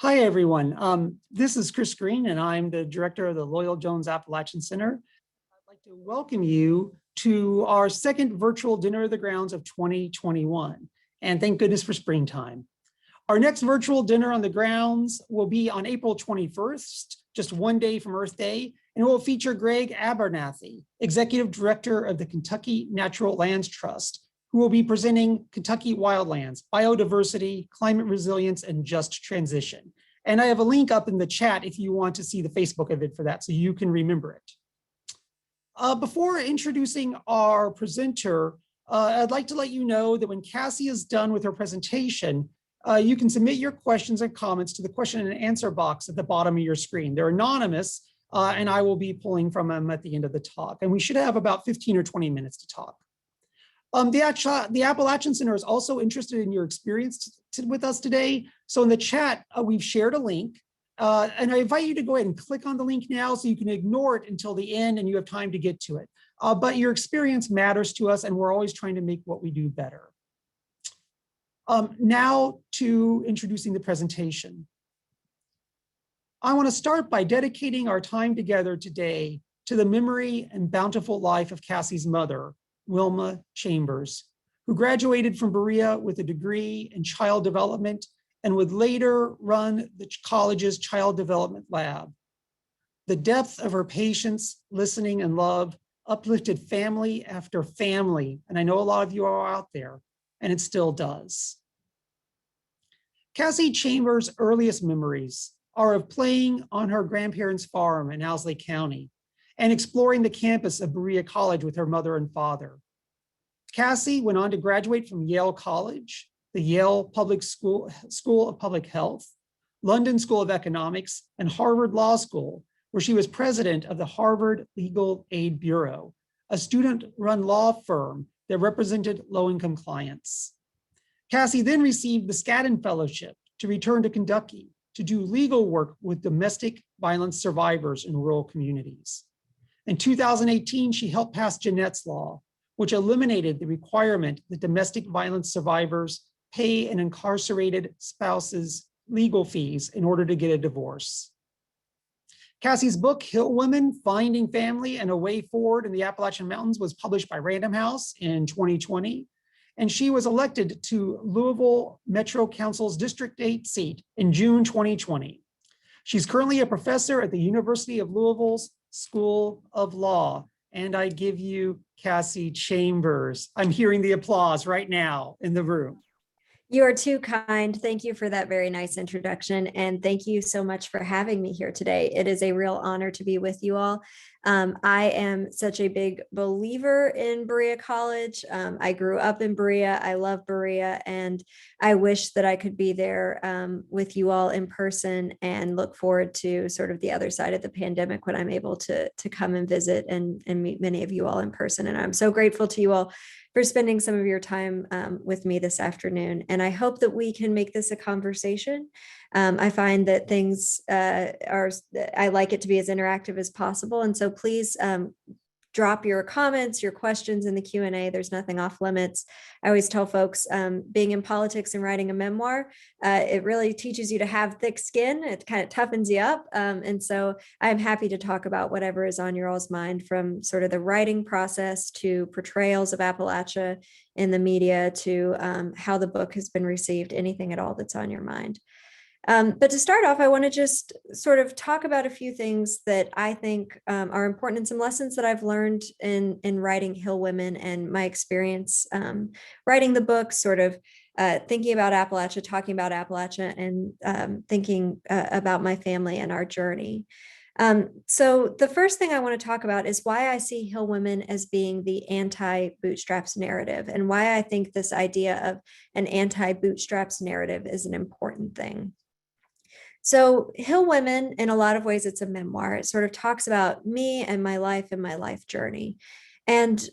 Hi, everyone. This is Chris Green, and I'm the director of the Loyal Jones Appalachian Center. I'd like to welcome you to our second virtual Dinner of the Grounds of 2021. And thank goodness for springtime. Our next virtual Dinner on the Grounds will be on April 21st, just one day from Earth Day, and it will feature Greg Abernathy, Executive Director of the Kentucky Natural Lands Trust, who will be presenting Kentucky Wildlands, Biodiversity, Climate Resilience, and Just Transition. And I have a link up in the chat if you want to see the Facebook event for that, so you can remember it. Before introducing our presenter, I'd like to let you know that when Cassie is done with her presentation, you can submit your questions and comments to the question and answer box at the bottom of your screen. They're anonymous, and I will be pulling from them at the end of the talk. And we should have about 15 or 20 minutes to talk. The Appalachian Center is also interested in your experience with us today. So in the chat, we've shared a link. And I invite you to go ahead and click on the link now so you can ignore it until the end and you have time to get to it. But your experience matters to us, and we're always trying to make what we do better. Now to introducing the presentation. I want to start by dedicating our time together today to the memory and bountiful life of Cassie's mother, Wilma Chambers, who graduated from Berea with a degree in child development and would later run the college's child development lab. The depth of her patience, listening, and love uplifted family after family, and I know a lot of you are out there, and it still does. Cassie Chambers' earliest memories are of playing on her grandparents' farm in Owsley County and exploring the campus of Berea College with her mother and father. Cassie went on to graduate from Yale College, the Yale Public School of Public Health, London School of Economics, and Harvard Law School, where she was president of the Harvard Legal Aid Bureau, a student-run law firm that represented low-income clients. Cassie then received the Skadden Fellowship to return to Kentucky to do legal work with domestic violence survivors in rural communities. In 2018, she helped pass Jeanette's Law, which eliminated the requirement that domestic violence survivors pay an incarcerated spouse's legal fees in order to get a divorce. Cassie's book, Hill Women: Finding Family and a Way Forward in the Appalachian Mountains, was published by Random House in 2020, and she was elected to Louisville Metro Council's District 8 seat in June 2020. She's currently a professor at the University of Louisville's School of Law. And I give you Cassie Chambers. I'm hearing the applause right now in the room. You are too kind. Thank you for that very nice introduction. And thank you so much for having me here today. It is a real honor to be with you all. I am such a big believer in Berea College. I grew up in Berea. I love Berea, and I wish that I could be there with you all in person, and look forward to sort of the other side of the pandemic when I'm able to come and visit and meet many of you all in person. And I'm so grateful to you all for spending some of your time with me this afternoon. And I hope that we can make this a conversation. I find that things I like it to be as interactive as possible. And so please drop your comments, your questions in the Q&A. There's nothing off limits. I always tell folks, being in politics and writing a memoir, it really teaches you to have thick skin. It kind of toughens you up. And so I'm happy to talk about whatever is on your all's mind, from sort of the writing process to portrayals of Appalachia in the media to how the book has been received, anything at all that's on your mind. But to start off, I want to just sort of talk about a few things that I think are important, and some lessons that I've learned in writing Hill Women and my experience writing the book, sort of thinking about Appalachia, talking about Appalachia, and thinking about my family and our journey. So the first thing I want to talk about is why I see Hill Women as being the anti-bootstraps narrative, and why I think this idea of an anti-bootstraps narrative is an important thing. So Hill Women, in a lot of ways, it's a memoir. It sort of talks about me and my life journey. And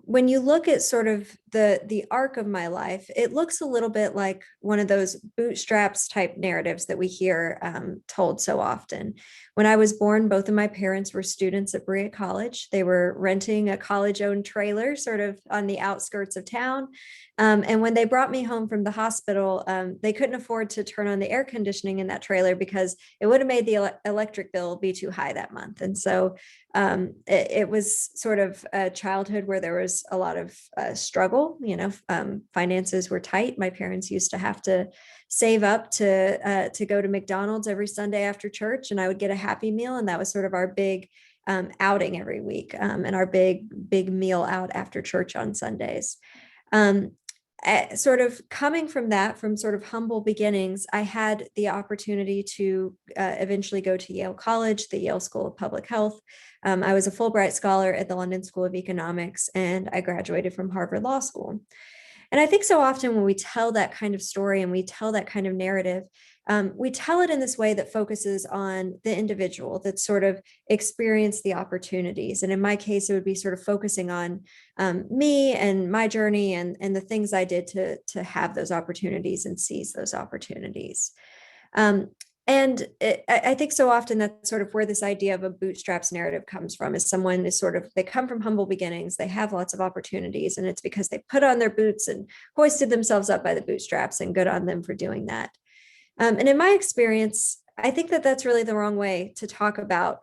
when you look at sort of the arc of my life, it looks a little bit like one of those bootstraps type narratives that we hear told so often. When I was born, both of my parents were students at Berea College. They were renting a college-owned trailer sort of on the outskirts of town. And when they brought me home from the hospital, they couldn't afford to turn on the air conditioning in that trailer because it would have made the electric bill be too high that month. And so it was sort of a childhood where there was a lot of struggle. Finances were tight. My parents used to have to save up to go to McDonald's every Sunday after church, and I would get a Happy Meal, and that was sort of our big outing every week, and our big meal out after church on Sundays. Sort of coming from that, from sort of humble beginnings, I had the opportunity to eventually go to Yale College, the Yale School of Public Health. I was a Fulbright Scholar at the London School of Economics, and I graduated from Harvard Law School. And I think so often when we tell that kind of story and we tell that kind of narrative, we tell it in this way that focuses on the individual that sort of experienced the opportunities. And in my case, it would be sort of focusing on me and my journey and the things I did to have those opportunities and seize those opportunities. I think so often that's sort of where this idea of a bootstraps narrative comes from, is someone is sort of, they come from humble beginnings, they have lots of opportunities, and it's because they put on their boots and hoisted themselves up by the bootstraps, and good on them for doing that. And in my experience, I think that that's really the wrong way to talk about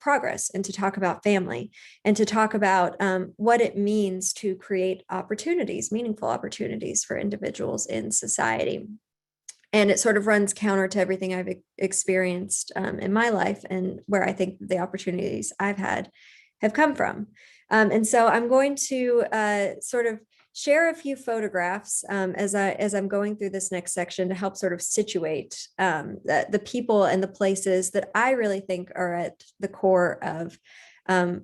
progress, and to talk about family, and to talk about what it means to create opportunities, meaningful opportunities for individuals in society. And it sort of runs counter to everything I've experienced in my life, and where I think the opportunities I've had have come from. And so I'm going to sort of share a few photographs as I'm going through this next section to help sort of situate the people and the places that I really think are at the core of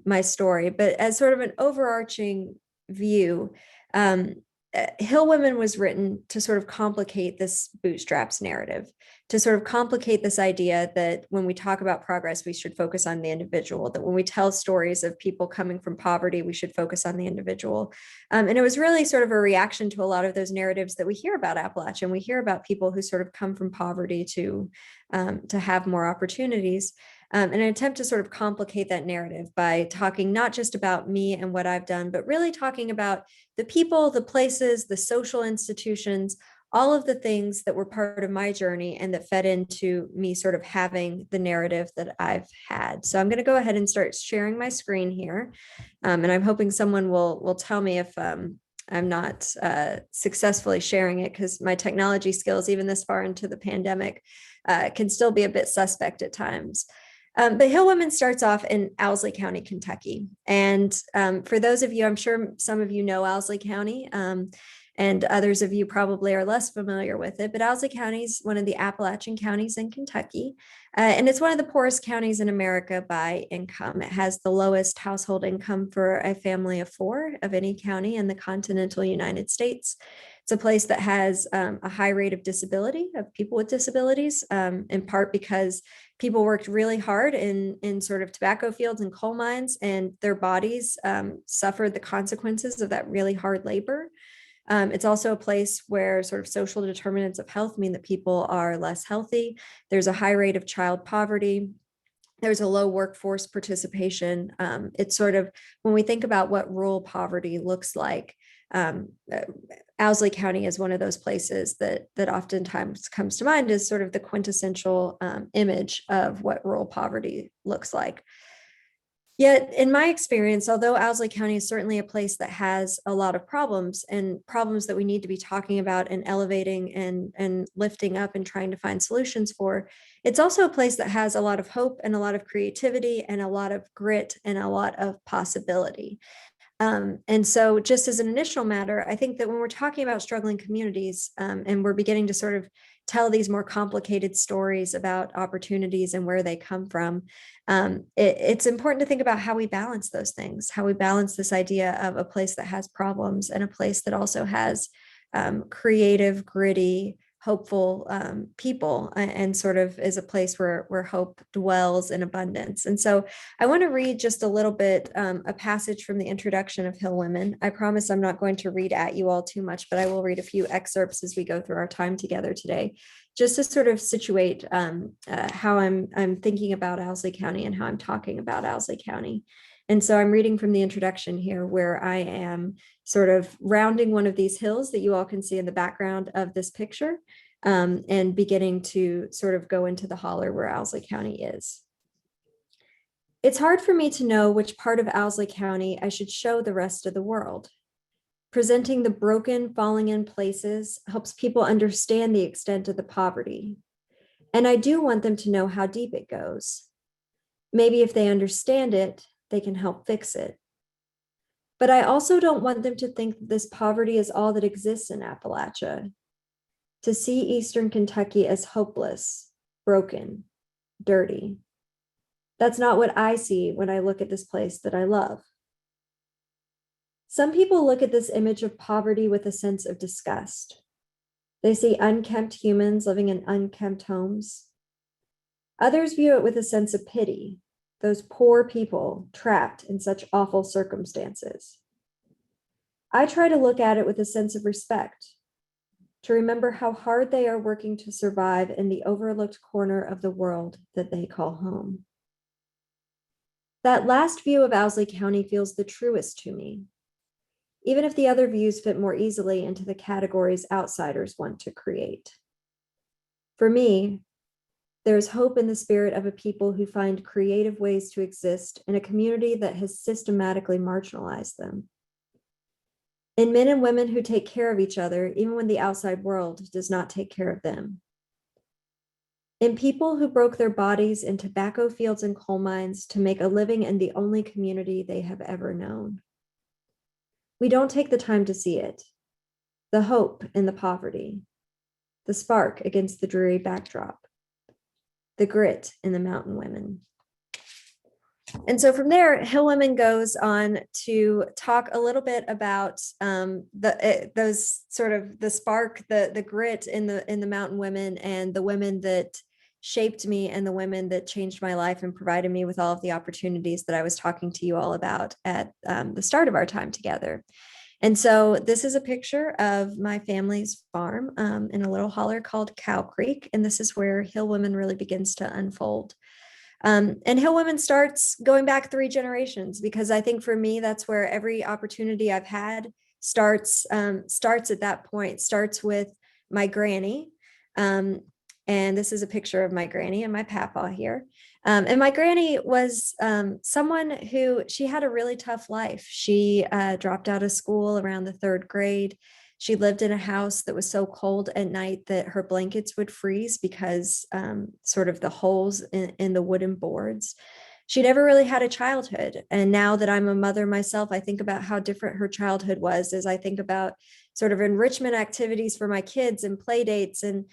my story. But as sort of an overarching view, Hill Women was written to sort of complicate this bootstraps narrative, to sort of complicate this idea that when we talk about progress, we should focus on the individual, that when we tell stories of people coming from poverty, we should focus on the individual. And it was really sort of a reaction to a lot of those narratives that we hear about Appalachian. We hear about people who sort of come from poverty to have more opportunities. And an attempt to sort of complicate that narrative by talking not just about me and what I've done, but really talking about the people, the places, the social institutions, all of the things that were part of my journey and that fed into me sort of having the narrative that I've had. So I'm going to go ahead and start sharing my screen here. And I'm hoping someone will tell me if I'm not successfully sharing it, because my technology skills, even this far into the pandemic, can still be a bit suspect at times. But Hill Women starts off in Owsley County, Kentucky. And for those of you, I'm sure some of you know Owsley County, and others of you probably are less familiar with it, but Owsley County is one of the Appalachian counties in Kentucky. And it's one of the poorest counties in America by income. It has the lowest household income for a family of 4 of any county in the continental United States. It's a place that has a high rate of disability, of people with disabilities, in part because people worked really hard in sort of tobacco fields and coal mines, and their bodies suffered the consequences of that really hard labor. It's also a place where sort of social determinants of health mean that people are less healthy. There's a high rate of child poverty. There's a low workforce participation. It's sort of, when we think about what rural poverty looks like, Owsley County is one of those places that oftentimes comes to mind as sort of the quintessential image of what rural poverty looks like. Yet, in my experience, although Owsley County is certainly a place that has a lot of problems, and problems that we need to be talking about and elevating and lifting up and trying to find solutions for, it's also a place that has a lot of hope and a lot of creativity and a lot of grit and a lot of possibility. And so just as an initial matter, I think that when we're talking about struggling communities, and we're beginning to sort of tell these more complicated stories about opportunities and where they come from, it's important to think about how we balance those things, how we balance this idea of a place that has problems and a place that also has creative, gritty, hopeful people, and sort of is a place where hope dwells in abundance. And so I want to read just a little bit, a passage from the introduction of Hill Women. I promise I'm not going to read at you all too much, but I will read a few excerpts as we go through our time together today, just to sort of situate how I'm thinking about Owsley County and how I'm talking about Owsley County. And so I'm reading from the introduction here, where I am sort of rounding one of these hills that you all can see in the background of this picture, and beginning to sort of go into the holler where Owsley County is. It's hard for me to know which part of Owsley County I should show the rest of the world. Presenting the broken, falling in places helps people understand the extent of the poverty. And I do want them to know how deep it goes. Maybe if they understand it, they can help fix it. But I also don't want them to think that this poverty is all that exists in Appalachia. To see Eastern Kentucky as hopeless, broken, dirty. That's not what I see when I look at this place that I love. Some people look at this image of poverty with a sense of disgust. They see unkempt humans living in unkempt homes. Others view it with a sense of pity, those poor people trapped in such awful circumstances. I try to look at it with a sense of respect, to remember how hard they are working to survive in the overlooked corner of the world that they call home. That last view of Owsley County feels the truest to me, even if the other views fit more easily into the categories outsiders want to create. For me, there's hope in the spirit of a people who find creative ways to exist in a community that has systematically marginalized them. In men and women who take care of each other, even when the outside world does not take care of them. In people who broke their bodies in tobacco fields and coal mines to make a living in the only community they have ever known. We don't take the time to see it, the hope in the poverty, the spark against the dreary backdrop, the grit in the mountain women. And so from there, Hill Women goes on to talk a little bit about those sort of the spark, the grit in the mountain women, and the women that shaped me, and the women that changed my life and provided me with all of the opportunities that I was talking to you all about at the start of our time together. And so this is a picture of my family's farm in a little holler called Cow Creek. And this is where Hill Women really begins to unfold. And Hill Women starts going back 3 generations, because I think for me, that's where every opportunity I've had starts at that point, starts with my granny. And this is a picture of my granny and my papa here. And my granny was someone who, she had a really tough life. She dropped out of school around the 3rd grade. She lived in a house that was so cold at night that her blankets would freeze because sort of the holes in the wooden boards. She never really had a childhood. And now that I'm a mother myself, I think about how different her childhood was, as I think about sort of enrichment activities for my kids and play dates and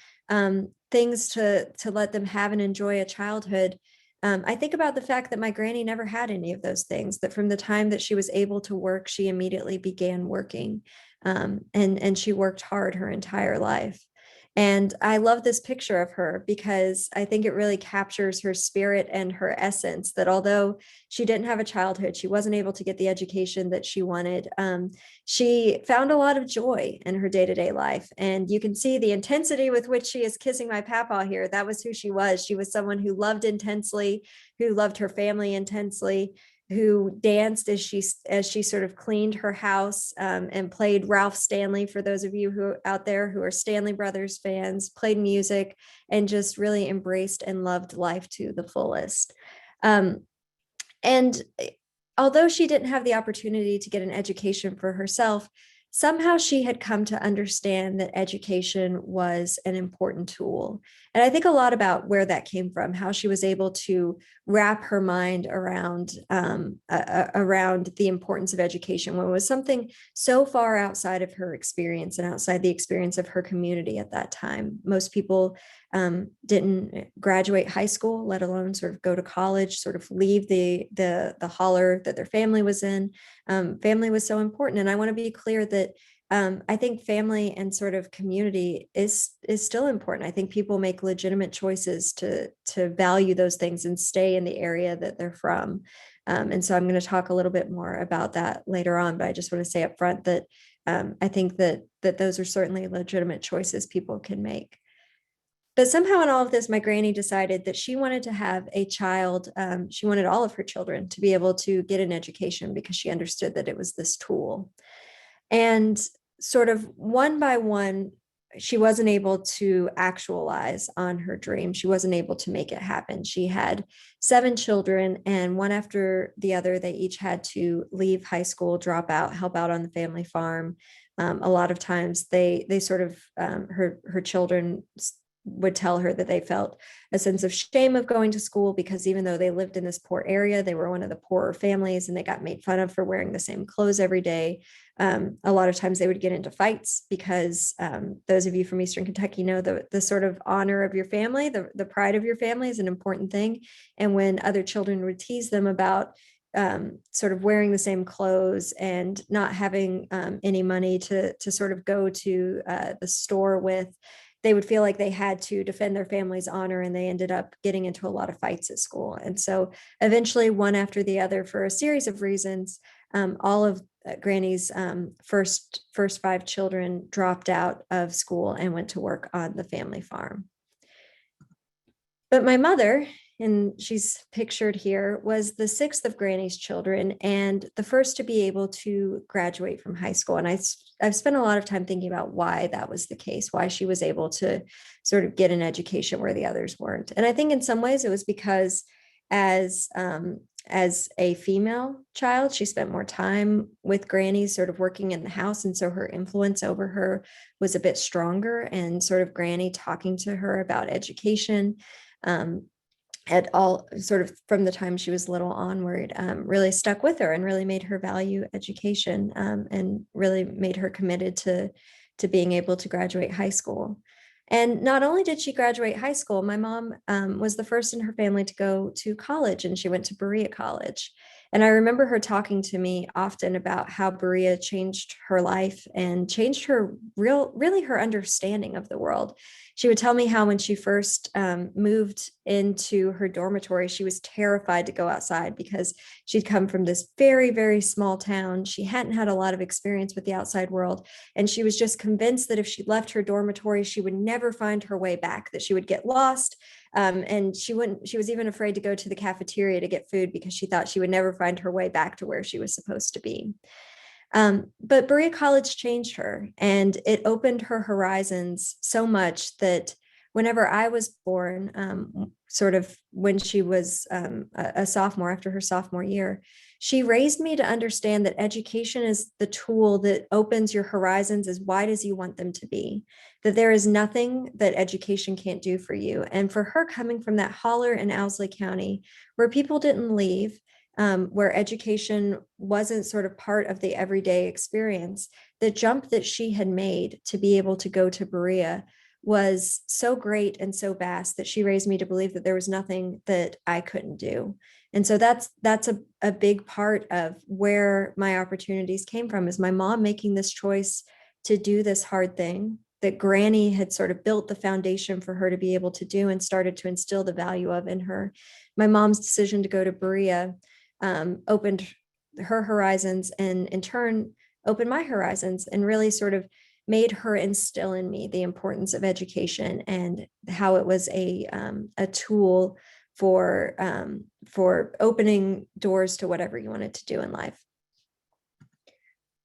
things to let them have and enjoy a childhood. I think about the fact that my granny never had any of those things, that from the time that she was able to work, she immediately began working. And she worked hard her entire life. And I love this picture of her because I think it really captures her spirit and her essence, that although she didn't have a childhood, she wasn't able to get the education that she wanted. She found a lot of joy in her day-to-day life. And you can see the intensity with which she is kissing my papa here. That was who she was. She was someone who loved intensely, who loved her family intensely, who danced as she sort of cleaned her house, and played Ralph Stanley, for those of you who out there who are Stanley Brothers fans, played music and just really embraced and loved life to the fullest. And although she didn't have the opportunity to get an education for herself, somehow she had come to understand that education was an important tool. And I think a lot about where that came from, how she was able to wrap her mind around the importance of education when it was something so far outside of her experience and outside the experience of her community at that time. Most people didn't graduate high school, let alone sort of go to college, sort of leave the holler that their family was in. Family was so important. And I want to be clear that I think family and sort of community is still important. I think people make legitimate choices to value those things and stay in the area that they're from. And so I'm going to talk a little bit more about that later on, but I just want to say up front that I think that those are certainly legitimate choices people can make. But somehow in all of this, my granny decided that she wanted to have a child. She wanted all of her children to be able to get an education because she understood that it was this tool. And sort of one by one, she wasn't able to actualize on her dream. She wasn't able to make it happen. She had 7 children, and one after the other, they each had to leave high school, drop out, help out on the family farm. A lot of times they sort of, her children would tell her that they felt a sense of shame of going to school because even though they lived in this poor area, they were one of the poorer families and they got made fun of for wearing the same clothes every day. A lot of times they would get into fights because those of you from Eastern Kentucky know the sort of honor of your family, the pride of your family is an important thing. And when other children would tease them about sort of wearing the same clothes and not having any money to sort of go to the store with, they would feel like they had to defend their family's honor, and they ended up getting into a lot of fights at school. And so eventually, one after the other, for a series of reasons, all of Granny's first 5 children dropped out of school and went to work on the family farm. But my mother, and she's pictured here, was the 6th of Granny's children and the first to be able to graduate from high school. And I've spent a lot of time thinking about why that was the case, why she was able to sort of get an education where the others weren't. And I think in some ways it was because as a female child, she spent more time with Granny sort of working in the house. And so her influence over her was a bit stronger, and sort of Granny talking to her about education at all, sort of from the time she was little onward, really stuck with her and really made her value education, and really made her committed to being able to graduate high school. And not only did she graduate high school, my mom was the first in her family to go to college, and she went to Berea College. And I remember her talking to me often about how Berea changed her life and changed her really her understanding of the world. She would tell me how when she first moved into her dormitory, she was terrified to go outside because she'd come from this very, very small town. She hadn't had a lot of experience with the outside world. And she was just convinced that if she left her dormitory, she would never find her way back, that she would get lost. And she was even afraid to go to the cafeteria to get food because she thought she would never find her way back to where she was supposed to be. But Berea College changed her, and it opened her horizons so much that whenever I was born, sort of when she was a sophomore, after her sophomore year, she raised me to understand that education is the tool that opens your horizons as wide as you want them to be, that there is nothing that education can't do for you. And for her, coming from that holler in Owsley County, where people didn't leave, where education wasn't sort of part of the everyday experience, the jump that she had made to be able to go to Berea was so great and so vast that she raised me to believe that there was nothing that I couldn't do. And so that's a big part of where my opportunities came from, is my mom making this choice to do this hard thing that Granny had sort of built the foundation for her to be able to do and started to instill the value of in her. My mom's decision to go to Berea opened her horizons, and in turn opened my horizons, and really sort of made her instill in me the importance of education and how it was a tool for opening doors to whatever you wanted to do in life.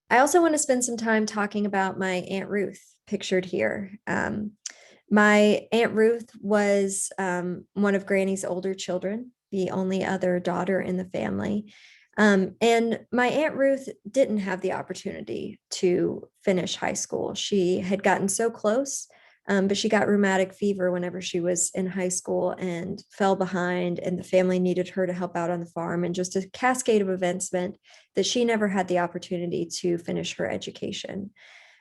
I also want to spend some time talking about my Aunt Ruth, pictured here. My Aunt Ruth was one of Granny's older children, the only other daughter in the family. And my Aunt Ruth didn't have the opportunity to finish high school. She had gotten so close, but she got rheumatic fever whenever she was in high school and fell behind, and the family needed her to help out on the farm. And just a cascade of events meant that she never had the opportunity to finish her education.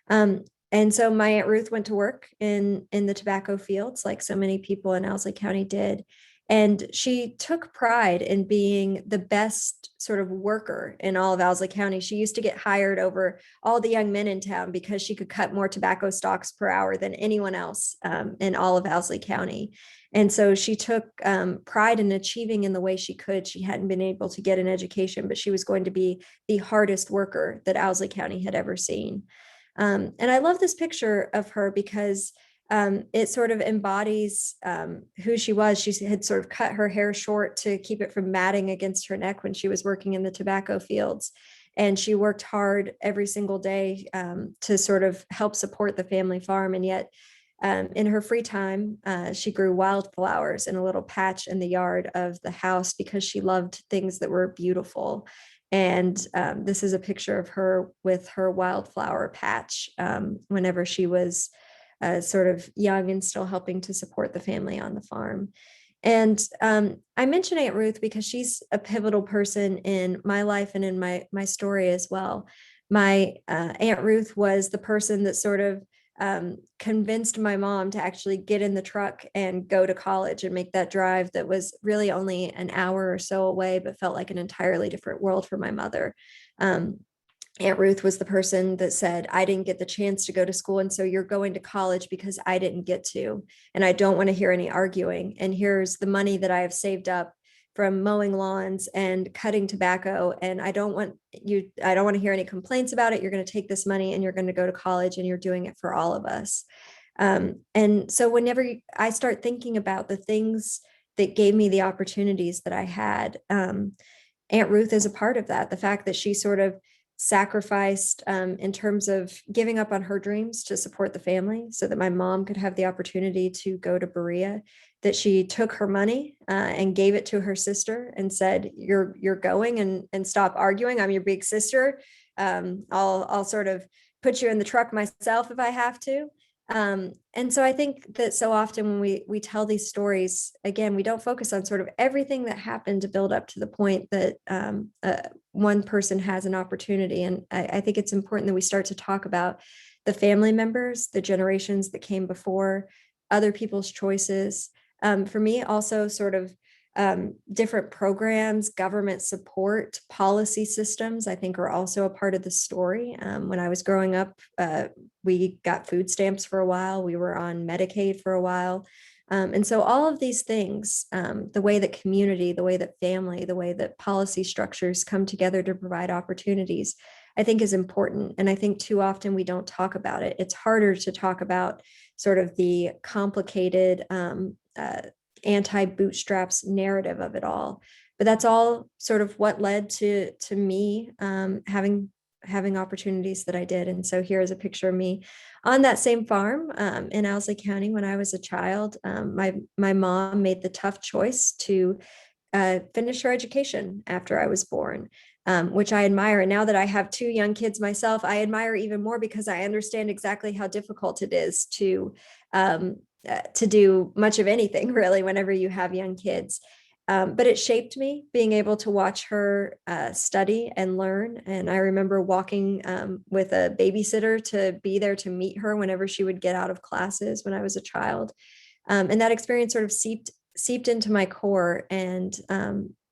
And so my Aunt Ruth went to work in the tobacco fields, like so many people in Owsley County did. And she took pride in being the best sort of worker in all of Owsley County. She used to get hired over all the young men in town because she could cut more tobacco stalks per hour than anyone else in all of Owsley County. And so she took pride in achieving in the way she could. She hadn't been able to get an education, but she was going to be the hardest worker that Owsley County had ever seen. And I love this picture of her because it sort of embodies who she was. She had sort of cut her hair short to keep it from matting against her neck when she was working in the tobacco fields. And she worked hard every single day to sort of help support the family farm. And yet in her free time, she grew wildflowers in a little patch in the yard of the house because she loved things that were beautiful. And this is a picture of her with her wildflower patch whenever she was sort of young and still helping to support the family on the farm. And I mention Aunt Ruth because she's a pivotal person in my life and in my story as well. My Aunt Ruth was the person that sort of convinced my mom to actually get in the truck and go to college and make that drive that was really only an hour or so away, but felt like an entirely different world for my mother. Aunt Ruth was the person that said, I didn't get the chance to go to school. And so you're going to college because I didn't get to, and I don't want to hear any arguing. And here's the money that I have saved up from mowing lawns and cutting tobacco. And I don't want to hear any complaints about it. You're going to take this money and you're going to go to college, and you're doing it for all of us. And so whenever I start thinking about the things that gave me the opportunities that I had, Aunt Ruth is a part of that. The fact that she sort of sacrificed in terms of giving up on her dreams to support the family so that my mom could have the opportunity to go to Berea, that she took her money and gave it to her sister and said, you're going, and stop arguing. I'm your big sister. I'll sort of put you in the truck myself if I have to. And so I think that so often when we tell these stories, again, we don't focus on sort of everything that happened to build up to the point that one person has an opportunity. And I think it's important that we start to talk about the family members, the generations that came before, other people's choices. For me, also sort of different programs, government support, policy systems, I think are also a part of the story. When I was growing up, we got food stamps for a while. We were on Medicaid for a while. And so all of these things, the way that community, the way that family, the way that policy structures come together to provide opportunities, I think is important. And I think too often we don't talk about it. It's harder to talk about sort of the complicated anti-bootstraps narrative of it all. But that's all sort of what led to me having opportunities that I did. And so here is a picture of me on that same farm in Owsley County when I was a child. My mom made the tough choice to finish her education after I was born, which I admire. And now that I have two young kids myself, I admire even more because I understand exactly how difficult it is to do much of anything really whenever you have young kids. But it shaped me, being able to watch her study and learn. And I remember walking with a babysitter to be there to meet her whenever she would get out of classes when I was a child. And that experience sort of seeped into my core and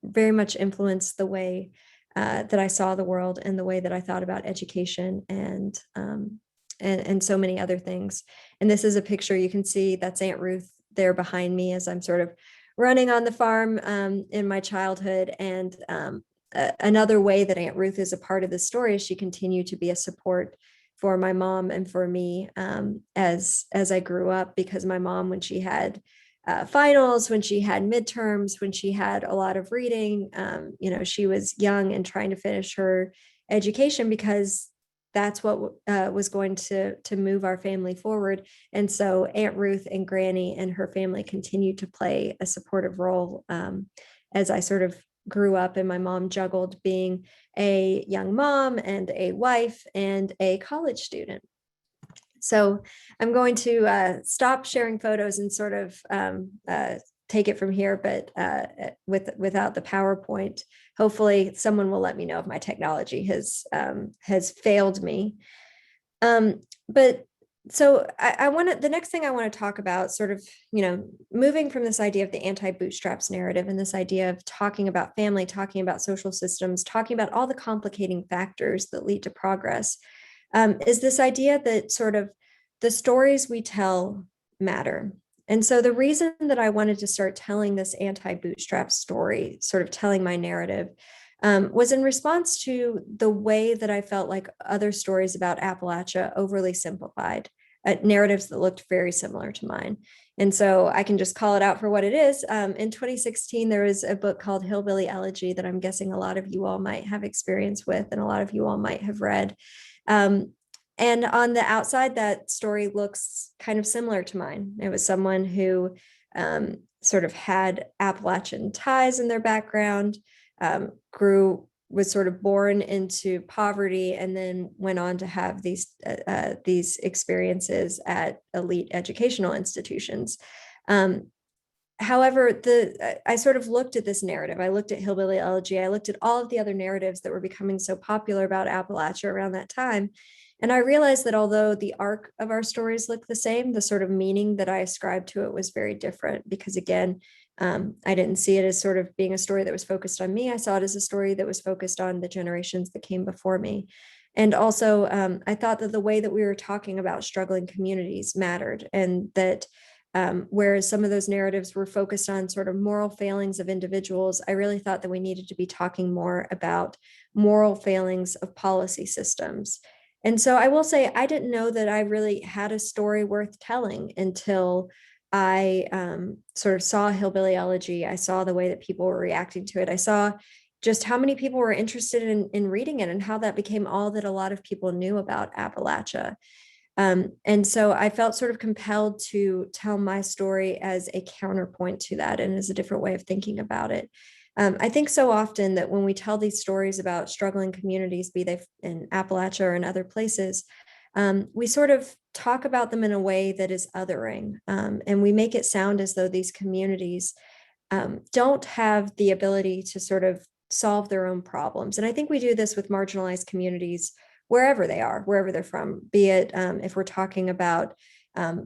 very much influenced the way that I saw the world and the way that I thought about education and so many other things. And this is a picture you can see, that's Aunt Ruth there behind me as I'm sort of running on the farm in my childhood. And another way that Aunt Ruth is a part of the story is she continued to be a support for my mom and for me as I grew up, because my mom, when she had finals, when she had midterms, when she had a lot of reading, she was young and trying to finish her education because that's what was going to move our family forward. And so Aunt Ruth and Granny and her family continued to play a supportive role as I sort of grew up, and my mom juggled being a young mom and a wife and a college student. So I'm going to stop sharing photos and sort of take it from here, but without the PowerPoint. Hopefully someone will let me know if my technology has failed me. But so the next thing I want to talk about, sort of, moving from this idea of the anti-bootstraps narrative and this idea of talking about family, talking about social systems, talking about all the complicating factors that lead to progress, is this idea that sort of the stories we tell matter. And so the reason that I wanted to start telling this anti-bootstrap story, sort of telling my narrative, was in response to the way that I felt like other stories about Appalachia overly simplified. narratives that looked very similar to mine. And so I can just call it out for what it is. In 2016, there was a book called Hillbilly Elegy that I'm guessing a lot of you all might have experience with, and a lot of you all might have read. And on the outside, that story looks kind of similar to mine. It was someone who sort of had Appalachian ties in their background, was sort of born into poverty, and then went on to have these experiences at elite educational institutions. However, I sort of looked at this narrative. I looked at Hillbilly Elegy. I looked at all of the other narratives that were becoming so popular about Appalachia around that time. And I realized that although the arc of our stories looked the same, the sort of meaning that I ascribed to it was very different, because again, I didn't see it as sort of being a story that was focused on me. I saw it as a story that was focused on the generations that came before me. And also, I thought that the way that we were talking about struggling communities mattered, and that whereas some of those narratives were focused on sort of moral failings of individuals, I really thought that we needed to be talking more about moral failings of policy systems. And so I will say, I didn't know that I really had a story worth telling until I sort of saw Hillbilly Elegy. I saw the way that people were reacting to it. I saw just how many people were interested in reading it, and how that became all that a lot of people knew about Appalachia. And so I felt sort of compelled to tell my story as a counterpoint to that, and as a different way of thinking about it. I think so often that when we tell these stories about struggling communities, be they in Appalachia or in other places, we sort of talk about them in a way that is othering, and we make it sound as though these communities don't have the ability to sort of solve their own problems. And I think we do this with marginalized communities wherever they are, wherever they're from, be it if we're talking about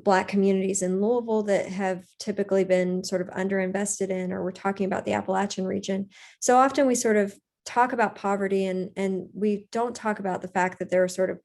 Black communities in Louisville that have typically been sort of underinvested in, or we're talking about the Appalachian region. So often we sort of talk about poverty, and we don't talk about the fact that there are sort of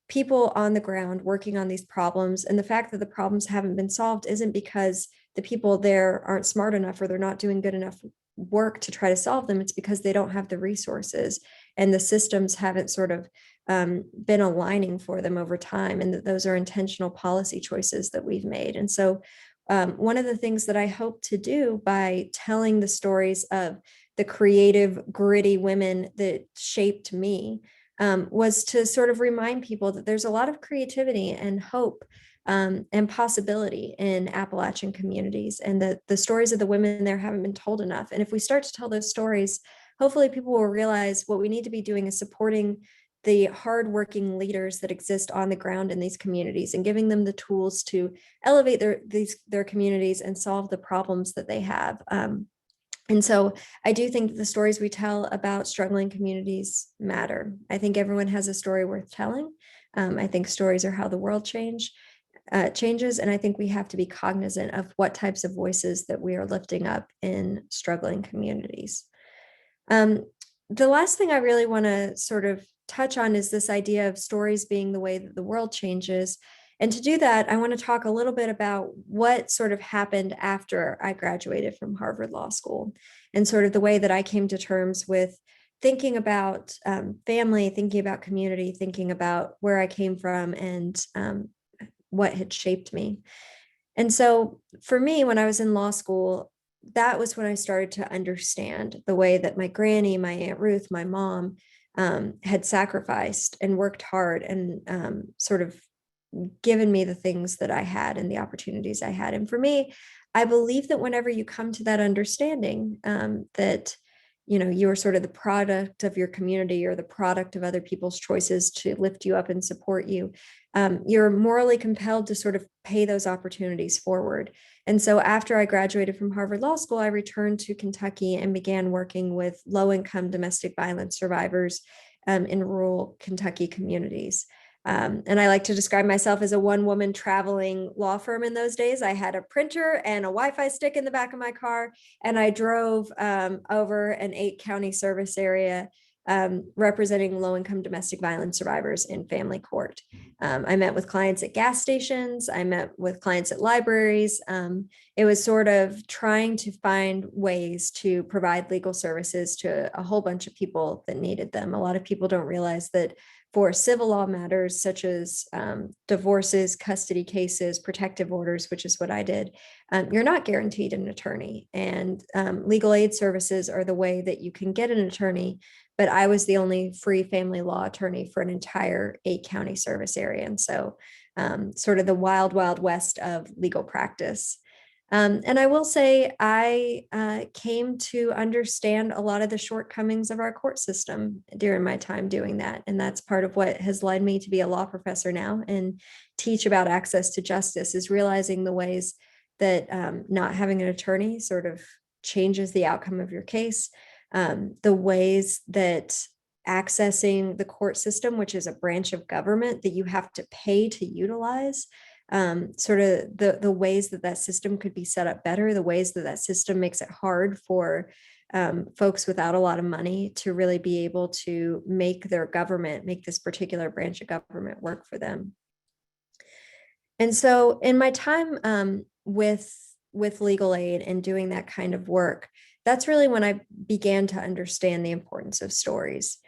people on the ground working on these problems. And the fact that the problems haven't been solved isn't because the people there aren't smart enough, or they're not doing good enough work to try to solve them. It's because they don't have the resources, and the systems haven't sort of been aligning for them over time, and that those are intentional policy choices that we've made. And so one of the things that I hope to do by telling the stories of the creative, gritty women that shaped me was to sort of remind people that there's a lot of creativity and hope and possibility in Appalachian communities, and that the stories of the women there haven't been told enough. And if we start to tell those stories, hopefully people will realize what we need to be doing is supporting the hardworking leaders that exist on the ground in these communities, and giving them the tools to elevate their communities and solve the problems that they have. And so I do think that the stories we tell about struggling communities matter. I think everyone has a story worth telling. I think stories are how the world changes. And I think we have to be cognizant of what types of voices that we are lifting up in struggling communities. The last thing I really want to sort of touch on is this idea of stories being the way that the world changes. And to do that, I want to talk a little bit about what sort of happened after I graduated from Harvard Law School, and sort of the way that I came to terms with thinking about family, thinking about community, thinking about where I came from, and what had shaped me. And so for me, when I was in law school, that was when I started to understand the way that my granny, my Aunt Ruth, my mom had sacrificed and worked hard, and sort of given me the things that I had and the opportunities I had. And for me, I believe that whenever you come to that understanding, that you are sort of the product of your community, or the product of other people's choices to lift you up and support you, you're morally compelled to sort of pay those opportunities forward. And so after I graduated from Harvard Law School, I returned to Kentucky and began working with low-income domestic violence survivors in rural Kentucky communities. And I like to describe myself as a one-woman traveling law firm in those days. I had a printer and a Wi-Fi stick in the back of my car, and I drove over an 8-county service area representing low-income domestic violence survivors in family court. I met with clients at gas stations. I met with clients at libraries. It was sort of trying to find ways to provide legal services to a whole bunch of people that needed them. A lot of people don't realize that for civil law matters such as divorces, custody cases, protective orders, which is what I did, you're not guaranteed an attorney. And legal aid services are the way that you can get an attorney. But I was the only free family law attorney for an entire 8-county service area. And so sort of the wild, wild west of legal practice. And I will say I came to understand a lot of the shortcomings of our court system during my time doing that. And that's part of what has led me to be a law professor now and teach about access to justice, is realizing the ways that not having an attorney sort of changes the outcome of your case, the ways that accessing the court system, which is a branch of government that you have to pay to utilize, sort of the ways that that system could be set up better, the ways that that system makes it hard for folks without a lot of money to really be able to make their government, make this particular branch of government work for them. And so in my time with legal aid and doing that kind of work, that's really when I began to understand the importance of stories.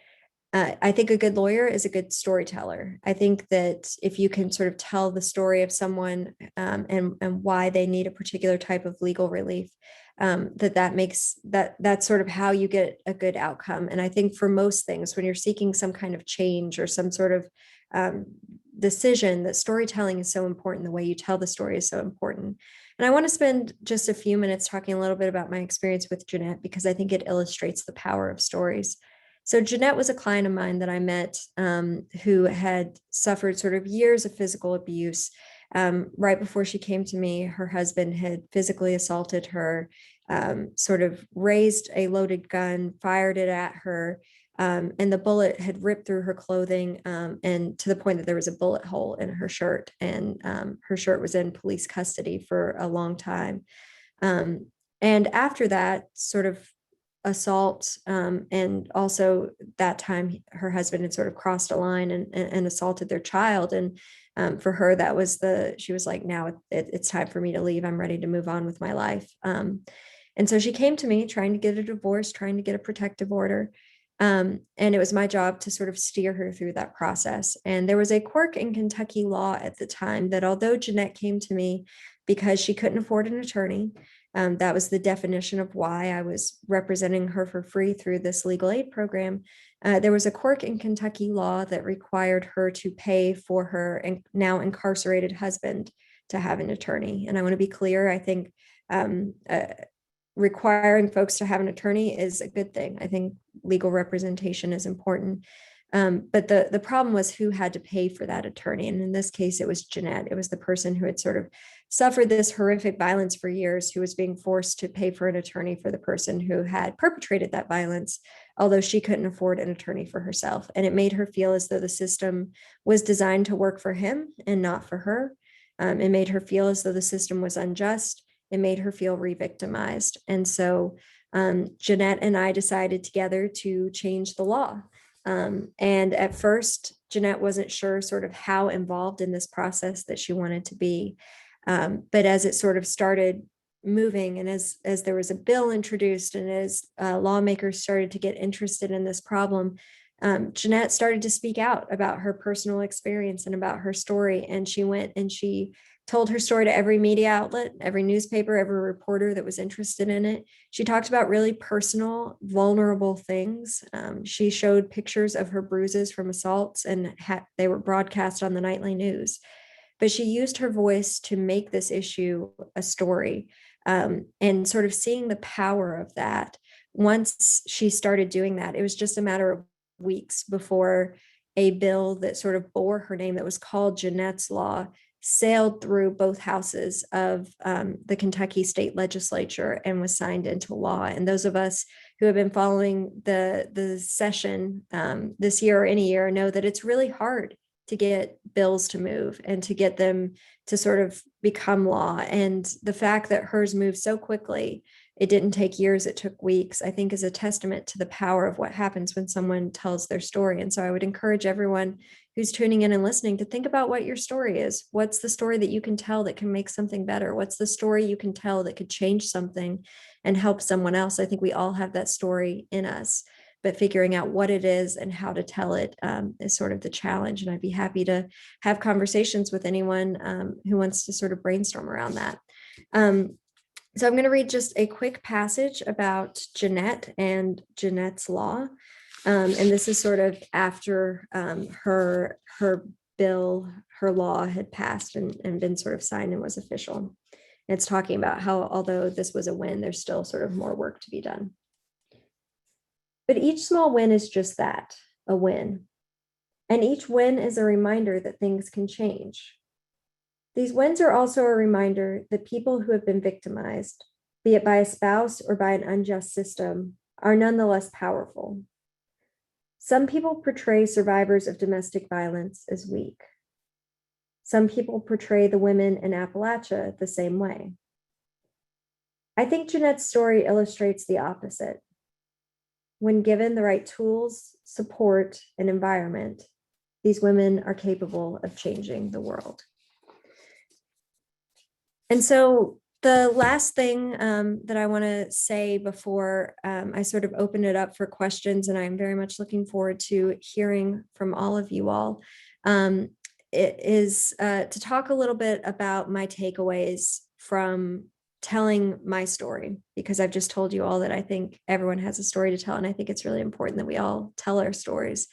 I think a good lawyer is a good storyteller. I think that if you can sort of tell the story of someone and why they need a particular type of legal relief, that makes that's sort of how you get a good outcome. And I think for most things, when you're seeking some kind of change or some sort of decision, that storytelling is so important. The way you tell the story is so important. And I want to spend just a few minutes talking a little bit about my experience with Jeanette, because I think it illustrates the power of stories. So Jeanette was a client of mine that I met who had suffered sort of years of physical abuse. Right before she came to me, her husband had physically assaulted her, sort of raised a loaded gun, fired it at her, and the bullet had ripped through her clothing, and to the point that there was a bullet hole in her shirt, and her shirt was in police custody for a long time. And after that sort of assault, and also that time her husband had sort of crossed a line and assaulted their child, and for her that was she was like, now it's time for me to leave, I'm ready to move on with my life. And so she came to me trying to get a divorce, trying to get a protective order, and it was my job to sort of steer her through that process. And there was a quirk in Kentucky law at the time that although Jeanette came to me because she couldn't afford an attorney, that was the definition of why I was representing her for free through this legal aid program. There was a quirk in Kentucky law that required her to pay for her now incarcerated husband to have an attorney. And I want to be clear, I think requiring folks to have an attorney is a good thing. I think legal representation is important. But the problem was who had to pay for that attorney. And in this case, it was Jeanette. It was the person who had sort of suffered this horrific violence for years, who was being forced to pay for an attorney for the person who had perpetrated that violence, although she couldn't afford an attorney for herself. And it made her feel as though the system was designed to work for him and not for her. It made her feel as though the system was unjust. It made her feel re-victimized. And so Jeanette and I decided together to change the law. And at first, Jeanette wasn't sure sort of how involved in this process that she wanted to be. But as it sort of started moving, and as there was a bill introduced, and as lawmakers started to get interested in this problem, Jeanette started to speak out about her personal experience and about her story. And she went and she told her story to every media outlet, every newspaper, every reporter that was interested in it. She talked about really personal, vulnerable things. She showed pictures of her bruises from assaults, and they were broadcast on the nightly news. But she used her voice to make this issue a story, and sort of seeing the power of that. Once she started doing that, it was just a matter of weeks before a bill that sort of bore her name, that was called Jeanette's Law, sailed through both houses of the Kentucky state legislature and was signed into law. And those of us who have been following the session this year or any year know that it's really hard to get bills to move and to get them to sort of become law. And the fact that hers moved so quickly, it didn't take years, it took weeks, I think is a testament to the power of what happens when someone tells their story. And so I would encourage everyone who's tuning in and listening to think about what your story is. What's the story that you can tell that can make something better? What's the story you can tell that could change something and help someone else? I think we all have that story in us. but figuring out what it is and how to tell it is sort of the challenge. And I'd be happy to have conversations with anyone who wants to sort of brainstorm around that. So I'm going to read just a quick passage about Jeanette and Jeanette's Law. And this is sort of after her bill, her law had passed and been sort of signed and was official. And it's talking about how, although this was a win, there's still sort of more work to be done. But each small win is just that, a win. And each win is a reminder that things can change. These wins are also a reminder that people who have been victimized, be it by a spouse or by an unjust system, are nonetheless powerful. Some people portray survivors of domestic violence as weak. Some people portray the women in Appalachia the same way. I think Jeanette's story illustrates the opposite. When given the right tools, support, and environment, these women are capable of changing the world. And so the last thing that I want to say before I sort of open it up for questions, and I'm very much looking forward to hearing from all of you all, it is to talk a little bit about my takeaways from telling my story, because I've just told you all that I think everyone has a story to tell, and I think it's really important that we all tell our stories.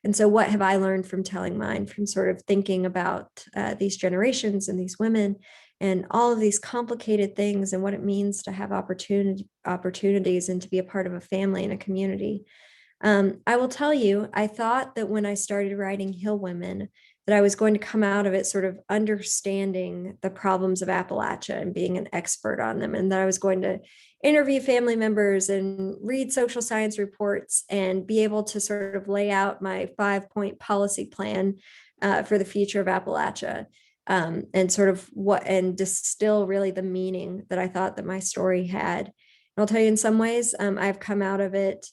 And so what have I learned from telling mine, from sort of thinking about these generations and these women and all of these complicated things and what it means to have opportunities and to be a part of a family and a community. I will tell you, I thought that when I started writing Hill Women, that I was going to come out of it sort of understanding the problems of Appalachia and being an expert on them, and that I was going to interview family members and read social science reports and be able to sort of lay out my 5-point policy plan for the future of Appalachia. And sort of and distill really the meaning that I thought that my story had. And I'll tell you, in some ways, I've come out of it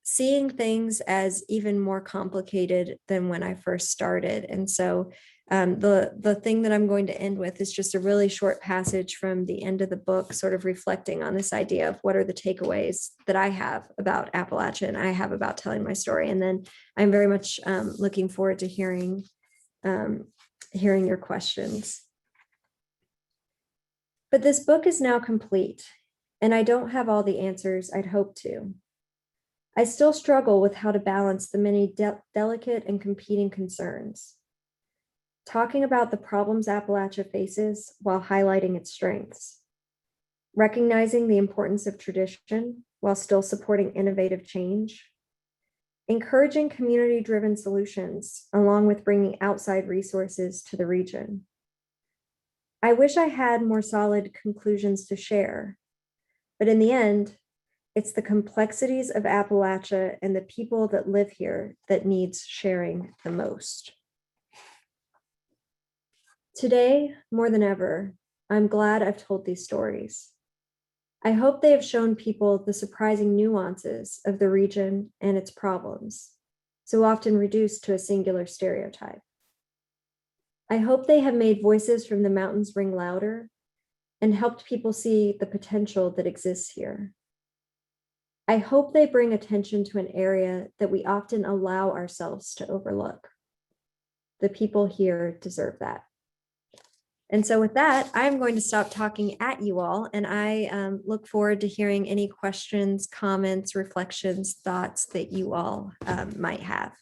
seeing things as even more complicated than when I first started. And so the thing that I'm going to end with is just a really short passage from the end of the book, sort of reflecting on this idea of what are the takeaways that I have about Appalachia and I have about telling my story. And then I'm very much looking forward to hearing your questions. But this book is now complete, and I don't have all the answers I'd hoped to. I still struggle with how to balance the many delicate and competing concerns. Talking about the problems Appalachia faces while highlighting its strengths. Recognizing the importance of tradition while still supporting innovative change. Encouraging community-driven solutions, along with bringing outside resources to the region. I wish I had more solid conclusions to share, but in the end, it's the complexities of Appalachia and the people that live here that needs sharing the most. Today, more than ever, I'm glad I've told these stories. I hope they have shown people the surprising nuances of the region and its problems, so often reduced to a singular stereotype. I hope they have made voices from the mountains ring louder and helped people see the potential that exists here. I hope they bring attention to an area that we often allow ourselves to overlook. The people here deserve that. And so with that, I'm going to stop talking at you all, and I look forward to hearing any questions, comments, reflections, thoughts that you all might have.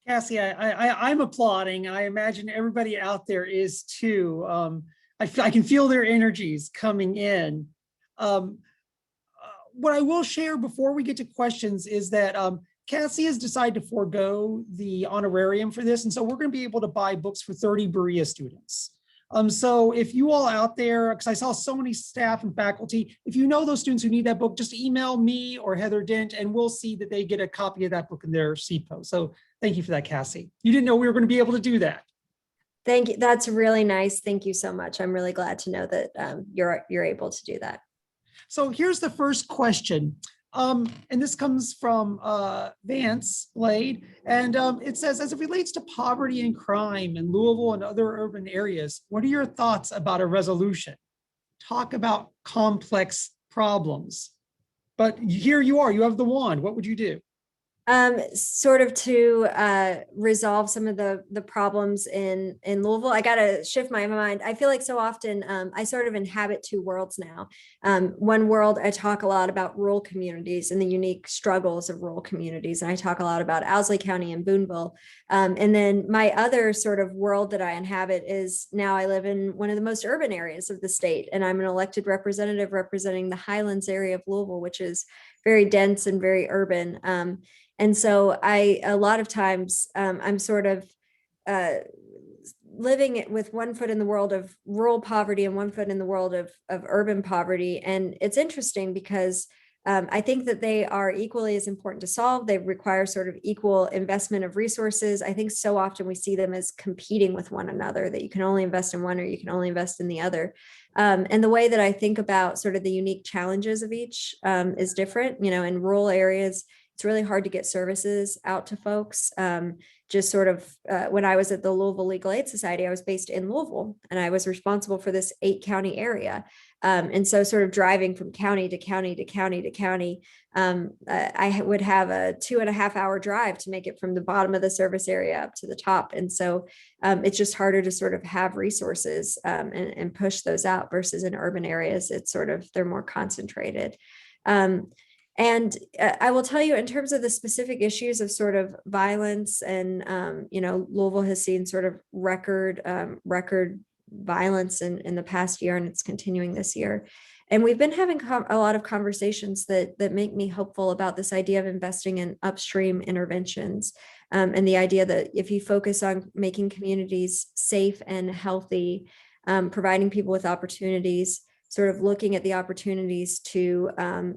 Cassie, I'm applauding. I imagine everybody out there is too. I can feel their energies coming in. What I will share before we get to questions is that Cassie has decided to forego the honorarium for this. And so we're going to be able to buy books for 30 Berea students. So if you all out there, because I saw so many staff and faculty, if you know those students who need that book, just email me or Heather Dent, and we'll see that they get a copy of that book in their CPO. So thank you for that, Cassie. You didn't know we were going to be able to do that. Thank you. That's really nice. Thank you so much. I'm really glad to know that you're able to do that. So here's the first question. And this comes from Vance Blade. And it says, as it relates to poverty and crime in Louisville and other urban areas, what are your thoughts about a resolution? Talk about complex problems. But here you are, you have the wand. What would you do? Sort of to resolve some of the problems in Louisville. I gotta shift my mind. I feel like so often I sort of inhabit two worlds now. One world, I talk a lot about rural communities and the unique struggles of rural communities, and I talk a lot about Owsley County and Boonville. And then my other sort of world that I inhabit is now I live in one of the most urban areas of the state, and I'm an elected representative representing the Highlands area of Louisville, which is very dense and very urban. And so a lot of times I'm sort of living with one foot in the world of rural poverty and one foot in the world of urban poverty. And it's interesting because I think that they are equally as important to solve. They require sort of equal investment of resources. I think so often we see them as competing with one another, that you can only invest in one or you can only invest in the other. And the way that I think about sort of the unique challenges of each is different. You know, in rural areas, it's really hard to get services out to folks. Just sort of when I was at the Louisville Legal Aid Society, I was based in Louisville and I was responsible for this 8-county area. And so sort of driving from county to county to county to county, I would have a 2.5-hour drive to make it from the bottom of the service area up to the top. And so it's just harder to sort of have resources and push those out versus in urban areas. It's sort of, they're more concentrated. And I will tell you, in terms of the specific issues of sort of violence and, you know, Louisville has seen sort of record violence in the past year, and it's continuing this year. And we've been having a lot of conversations that make me hopeful about this idea of investing in upstream interventions, and the idea that if you focus on making communities safe and healthy, providing people with opportunities, sort of looking at the opportunities to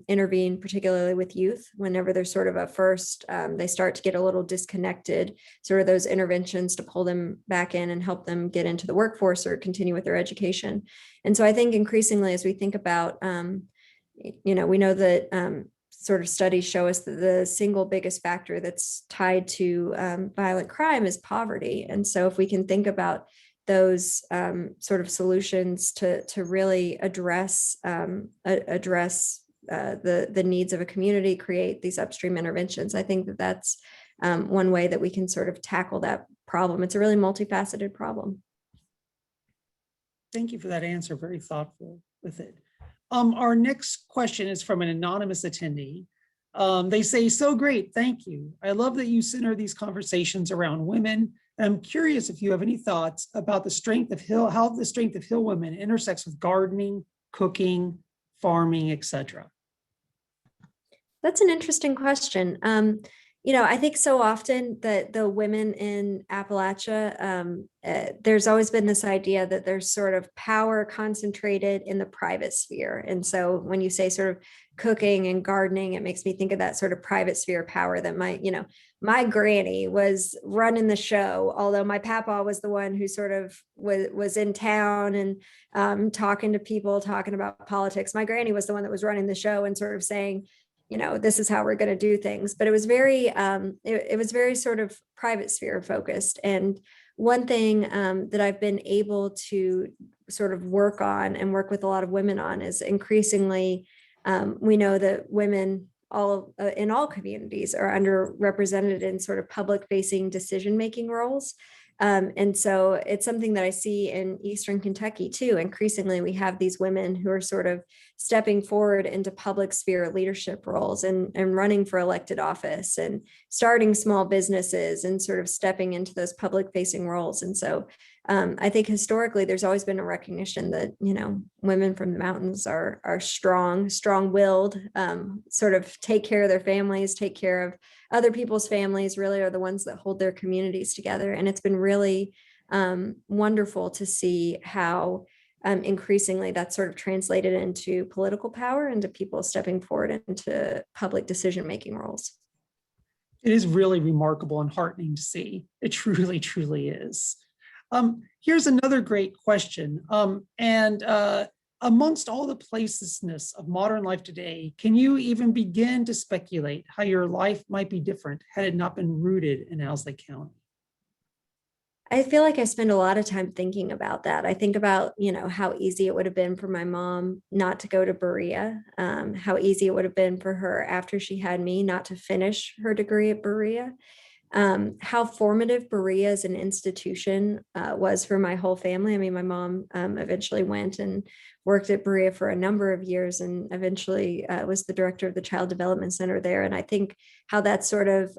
intervene, particularly with youth, whenever there's sort of a first, they start to get a little disconnected, sort of those interventions to pull them back in and help them get into the workforce or continue with their education. And so I think increasingly, as we think about, you know, we know that sort of studies show us that the single biggest factor that's tied to violent crime is poverty. And so if we can think about those sort of solutions to really address the needs of a community, create these upstream interventions, I think that that's one way that we can sort of tackle that problem. It's a really multifaceted problem. Thank you for that answer. Very thoughtful with it. Our next question is from an anonymous attendee. They say, "So great, thank you. I love that you center these conversations around women. I'm curious if you have any thoughts about the strength of how the strength of Hill women intersects with gardening, cooking, farming, etc." That's an interesting question. You know, I think so often that the women in Appalachia, there's always been this idea that there's sort of power concentrated in the private sphere. And so when you say sort of cooking and gardening, it makes me think of that sort of private sphere power that my granny was running the show, although my papa was the one who sort of was in town and talking to people, talking about politics. My granny was the one that was running the show and sort of saying, you know, this is how we're going to do things. But it was very, it was very sort of private sphere focused. And one thing that I've been able to sort of work on and work with a lot of women on is increasingly, we know that women in all communities are underrepresented in sort of public facing decision-making roles. And so it's something that I see in Eastern Kentucky too. Increasingly, we have these women who are sort of stepping forward into public sphere leadership roles and running for elected office and starting small businesses and sort of stepping into those public facing roles. And so I think historically, there's always been a recognition that, you know, women from the mountains are strong-willed, sort of take care of their families, take care of other people's families, really are the ones that hold their communities together. And it's been really wonderful to see how increasingly that's sort of translated into political power, into people stepping forward into public decision-making roles. It is really remarkable and heartening to see. It truly, truly is. Here's another great question. Amongst all the placelessness of modern life today, can you even begin to speculate how your life might be different had it not been rooted in Owsley County? I feel like I spend a lot of time thinking about that. I think about, how easy it would have been for my mom not to go to Berea, how easy it would have been for her after she had me not to finish her degree at Berea, how formative Berea as an institution was for my whole family. I mean, my mom eventually went and worked at Berea for a number of years and eventually was the director of the Child Development Center there. And I think how that sort of,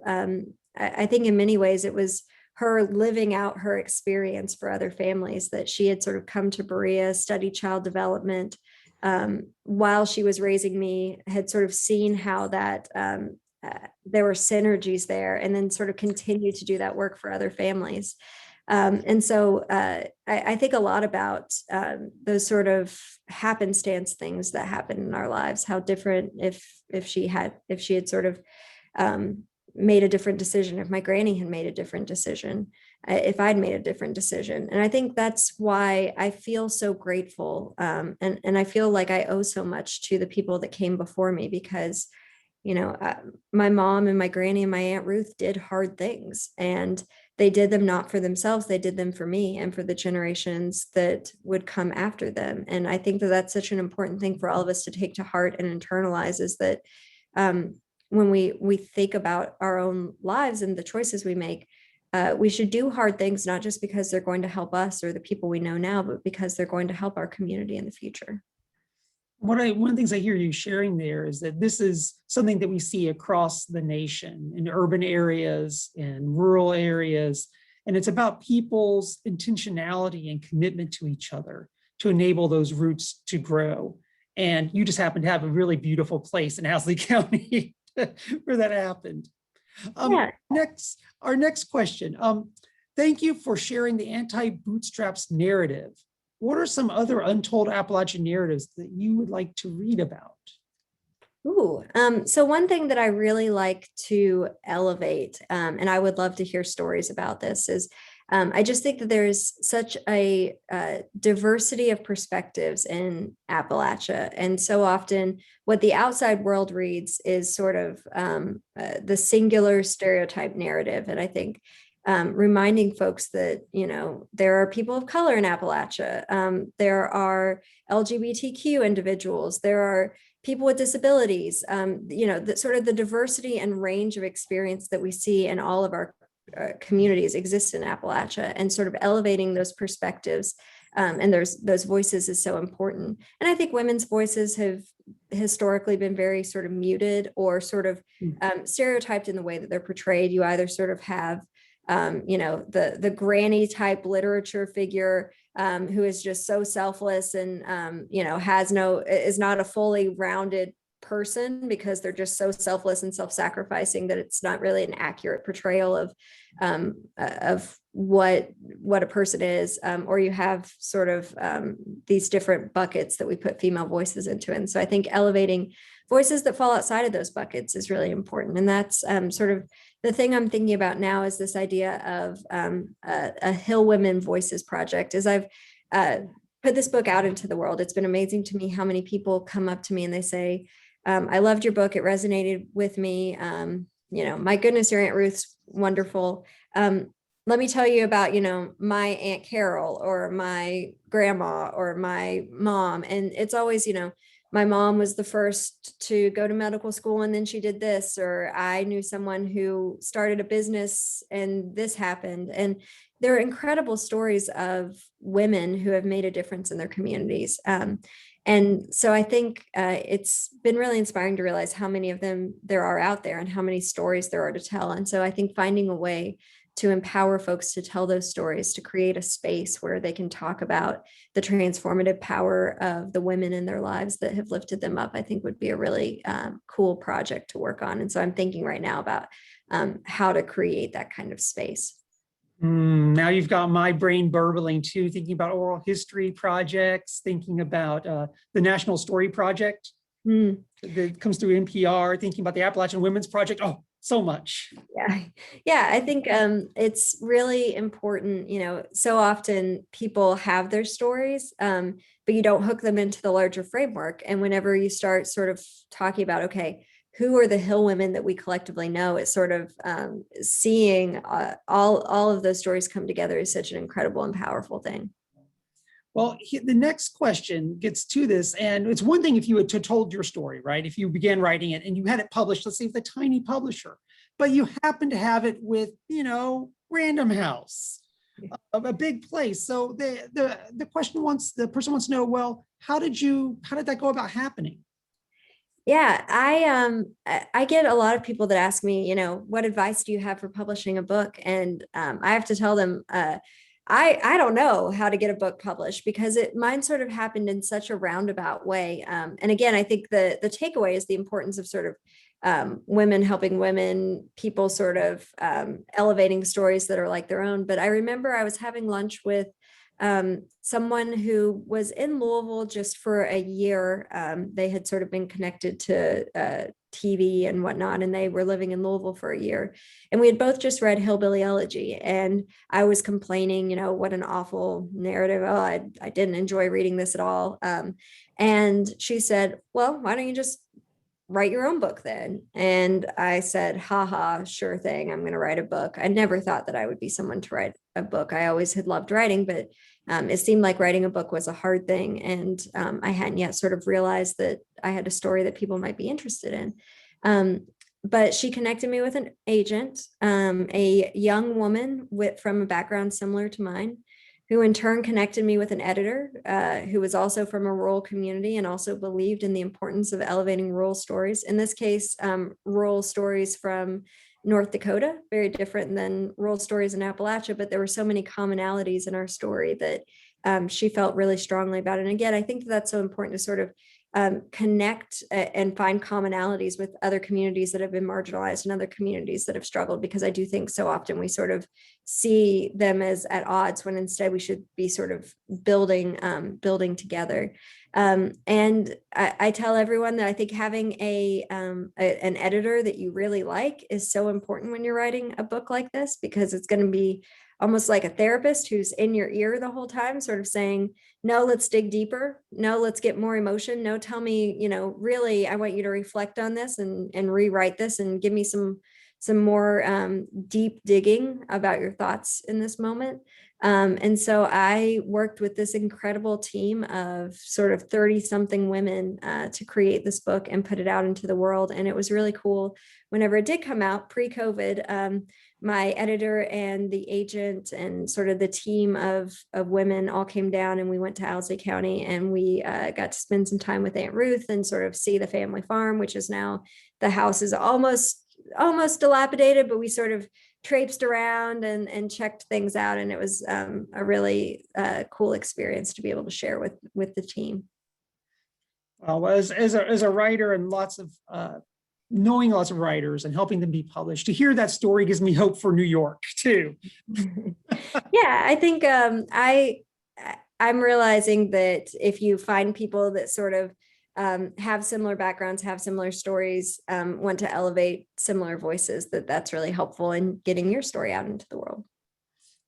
I think in many ways it was her living out her experience for other families, that she had sort of come to Berea, studied child development while she was raising me, had sort of seen how that there were synergies there, and then sort of continued to do that work for other families. And so I think a lot about those sort of happenstance things that happen in our lives, how different if she had sort of made a different decision, if my granny had made a different decision, if I'd made a different decision. And I think that's why I feel so grateful. And I feel like I owe so much to the people that came before me, because, my mom and my granny and my Aunt Ruth did hard things, and they did them not for themselves. They did them for me and for the generations that would come after them. And I think that that's such an important thing for all of us to take to heart and internalize, is that when we think about our own lives and the choices we make, we should do hard things, not just because they're going to help us or the people we know now, but because they're going to help our community in the future. One of the things I hear you sharing there is that this is something that we see across the nation, in urban areas and rural areas. And it's about people's intentionality and commitment to each other to enable those roots to grow. And you just happen to have a really beautiful place in Housley County where that happened. Yeah. Our next question. Thank you for sharing the anti-bootstraps narrative. What are some other untold Appalachian narratives that you would like to read about? So one thing that I really like to elevate, and I would love to hear stories about this, is I just think that there's such a diversity of perspectives in Appalachia. And so often what the outside world reads is sort of the singular stereotype narrative. And I think reminding folks that, there are people of color in Appalachia, there are LGBTQ individuals, there are people with disabilities, the sort of the diversity and range of experience that we see in all of our communities exists in Appalachia, and sort of elevating those perspectives and those voices is so important. And I think women's voices have historically been very sort of muted or sort of stereotyped in the way that they're portrayed. You either sort of have the granny type literature figure who is just so selfless and is not a fully rounded person, because they're just so selfless and self-sacrificing that it's not really an accurate portrayal of what a person is, or you have sort of these different buckets that we put female voices into. And so I think elevating voices that fall outside of those buckets is really important. And that's sort of the thing I'm thinking about now, is this idea of a Hill Women Voices project. As I've put this book out into the world, it's been amazing to me how many people come up to me and they say, I loved your book. It resonated with me. My goodness, your Aunt Ruth's wonderful. Let me tell you about, my Aunt Carol or my grandma or my mom. And it's always, my mom was the first to go to medical school and then she did this, or I knew someone who started a business and this happened. And there are incredible stories of women who have made a difference in their communities. And so I think it's been really inspiring to realize how many of them there are out there and how many stories there are to tell. And so I think finding a way to empower folks to tell those stories, to create a space where they can talk about the transformative power of the women in their lives that have lifted them up, I think would be a really cool project to work on. And so I'm thinking right now about how to create that kind of space. Now you've got my brain burbling too, thinking about oral history projects, thinking about the National Story Project that comes through NPR, thinking about the Appalachian Women's Project. Oh, so much. Yeah. I think it's really important. So often people have their stories, but you don't hook them into the larger framework. And whenever you start sort of talking about, okay, who are the Hill women that we collectively know. It's sort of seeing all of those stories come together is such an incredible and powerful thing. Well, the next question gets to this, and it's one thing if you had told your story, right? If you began writing it and you had it published, let's say with a tiny publisher, but you happen to have it with, Random House, a big place. So the person wants to know, well, how did that go about happening? Yeah, I get a lot of people that ask me, what advice do you have for publishing a book? And I have to tell them, I don't know how to get a book published because mine sort of happened in such a roundabout way. And again, I think the takeaway is the importance of sort of women helping women, people sort of elevating stories that are like their own. But I remember I was having lunch with someone who was in Louisville just for a year. They had sort of been connected to TV and whatnot, and they were living in Louisville for a year. And we had both just read Hillbilly Elegy, and I was complaining, what an awful narrative. Oh, I didn't enjoy reading this at all. And she said, well, why don't you just write your own book then? And I said, haha, sure thing. I'm going to write a book. I never thought that I would be someone to write a book. I always had loved writing, but it seemed like writing a book was a hard thing. And I hadn't yet sort of realized that I had a story that people might be interested in. But she connected me with an agent, a young woman from a background similar to mine, who in turn connected me with an editor who was also from a rural community and also believed in the importance of elevating rural stories. In this case, rural stories from North Dakota, very different than rural stories in Appalachia, but there were so many commonalities in our story that she felt really strongly about it. And again, I think that's so important to sort of connect and find commonalities with other communities that have been marginalized and other communities that have struggled, because I do think so often we sort of see them as at odds when instead we should be sort of building together. And I tell everyone that I think having an editor that you really like is so important when you're writing a book like this, because it's going to be almost like a therapist who's in your ear the whole time, sort of saying, no, let's dig deeper. No, let's get more emotion. No, tell me, really, I want you to reflect on this and rewrite this and give me some more deep digging about your thoughts in this moment. And so I worked with this incredible team of sort of 30 something women to create this book and put it out into the world. And it was really cool. Whenever it did come out pre-COVID, my editor and the agent and sort of the team of women all came down, and we went to Owsley County, and we got to spend some time with Aunt Ruth and sort of see the family farm, which is now, the house is almost dilapidated, but we sort of traipsed around and checked things out. And it was a really cool experience to be able to share with the team. Well, as a writer and knowing lots of writers and helping them be published, to hear that story gives me hope for New York too. Yeah, I think I'm realizing that if you find people that sort of have similar backgrounds, have similar stories, want to elevate similar voices, that's really helpful in getting your story out into the world.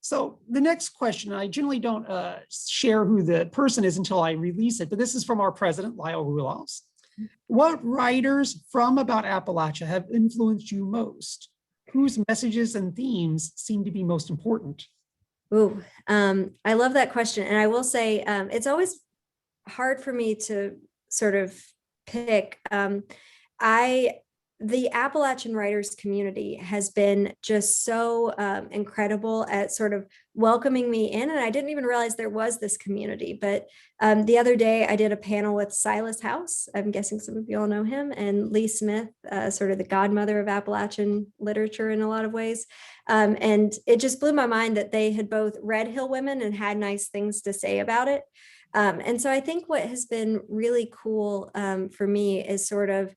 So the next question, I generally don't share who the person is until I release it, but this is from our president, Lyle Ruloffs. What writers from about Appalachia have influenced you most? Whose messages and themes seem to be most important? Ooh, I love that question. And I will say it's always hard for me to sort of pick. The Appalachian writers community has been just so incredible at sort of welcoming me in. And I didn't even realize there was this community. But the other day I did a panel with Silas House. I'm guessing some of you all know him, and Lee Smith, sort of the godmother of Appalachian literature in a lot of ways. And it just blew my mind that they had both read Hill Women and had nice things to say about it. And so I think what has been really cool for me is sort of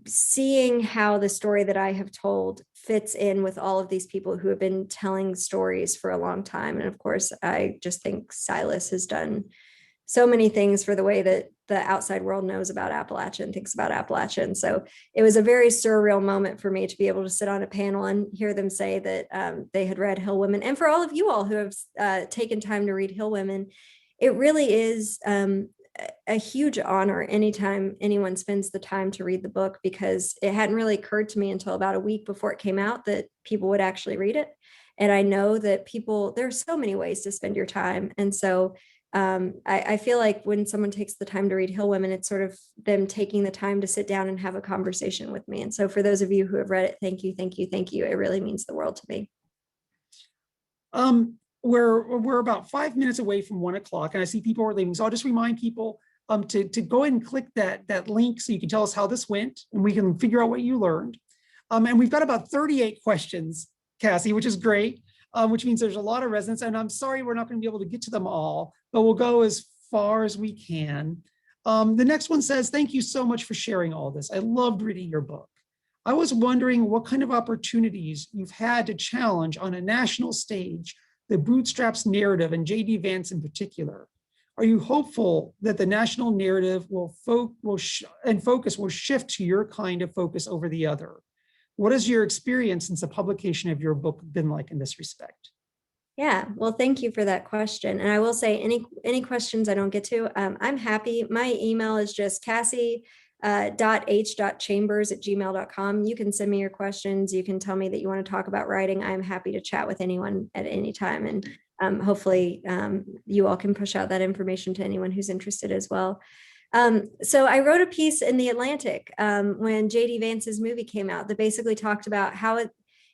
seeing how the story that I have told fits in with all of these people who have been telling stories for a long time. And of course, I just think Silas has done so many things for the way that the outside world knows about Appalachia and thinks about Appalachia. And so it was a very surreal moment for me to be able to sit on a panel and hear them say that they had read Hill Women. And for all of you all who have taken time to read Hill Women, it really is a huge honor anytime anyone spends the time to read the book, because it hadn't really occurred to me until about a week before it came out that people would actually read it. And I know that there's so many ways to spend your time. And so I feel like when someone takes the time to read Hill Women, it's sort of them taking the time to sit down and have a conversation with me. And so for those of you who have read it, thank you, thank you, thank you. It really means the world to me. We're about 5 minutes away from 1 o'clock, and I see people are leaving. So I'll just remind people to go ahead and click that link so you can tell us how this went, and we can figure out what you learned. And we've got about 38 questions, Cassie, which is great, which means there's a lot of resonance. And I'm sorry we're not going to be able to get to them all, but we'll go as far as we can. The next one says, thank you so much for sharing all this. I loved reading your book. I was wondering what kind of opportunities you've had to challenge on a national stage the bootstraps narrative, and J.D. Vance in particular. Are you hopeful that the national narrative focus will shift to your kind of focus over the other? What has your experience since the publication of your book been like in this respect? Yeah, well, thank you for that question. And I will say any questions I don't get to, I'm happy. My email is just cassie.h.chambers@gmail.com. You can send me your questions. You can tell me that you want to talk about writing. I'm happy to chat with anyone at any time. And hopefully you all can push out that information to anyone who's interested as well. So I wrote a piece in The Atlantic when J.D. Vance's movie came out that basically talked about how